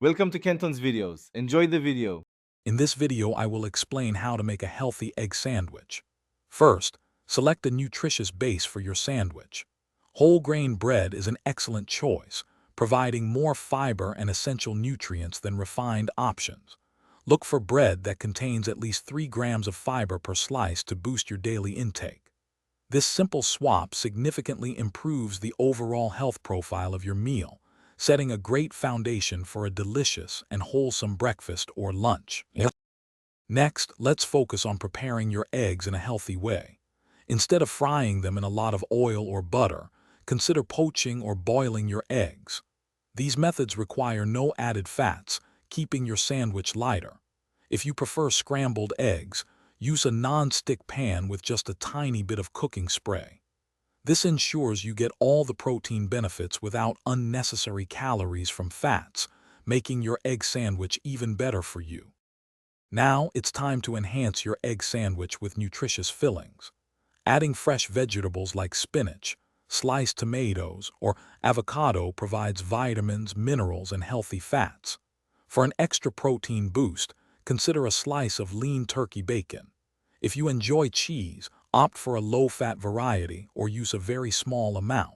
Welcome to Kenton's videos. Enjoy the video. In this video, I will explain how to make a healthy egg sandwich. First, select a nutritious base for your sandwich. Whole grain bread is an excellent choice, providing more fiber and essential nutrients than refined options. Look for bread that contains at least 3 grams of fiber per slice to boost your daily intake. This simple swap significantly improves the overall health profile of your meal, setting a great foundation for a delicious and wholesome breakfast or lunch. Next, let's focus on preparing your eggs in a healthy way. Instead of frying them in a lot of oil or butter, consider poaching or boiling your eggs. These methods require no added fats, keeping your sandwich lighter. If you prefer scrambled eggs, use a non-stick pan with just a tiny bit of cooking spray. This ensures you get all the protein benefits without unnecessary calories from fats, making your egg sandwich even better for you. Now it's time to enhance your egg sandwich with nutritious fillings. Adding fresh vegetables like spinach, sliced tomatoes, or avocado provides vitamins, minerals, and healthy fats. For an extra protein boost, consider a slice of lean turkey bacon. If you enjoy cheese, opt for a low-fat variety or use a very small amount.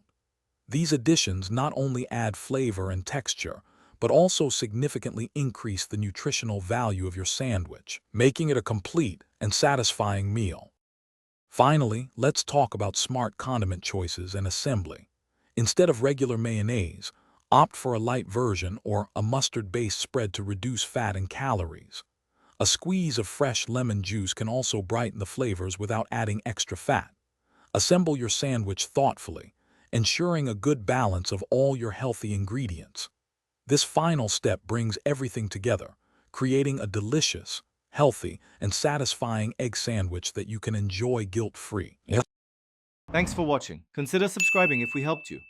These additions not only add flavor and texture, but also significantly increase the nutritional value of your sandwich, making it a complete and satisfying meal. Finally, let's talk about smart condiment choices and assembly. Instead of regular mayonnaise, opt for a light version or a mustard-based spread to reduce fat and calories. A squeeze of fresh lemon juice can also brighten the flavors without adding extra fat. Assemble your sandwich thoughtfully, ensuring a good balance of all your healthy ingredients. This final step brings everything together, creating a delicious, healthy, and satisfying egg sandwich that you can enjoy guilt-free. Thanks for watching. Consider subscribing if we helped you.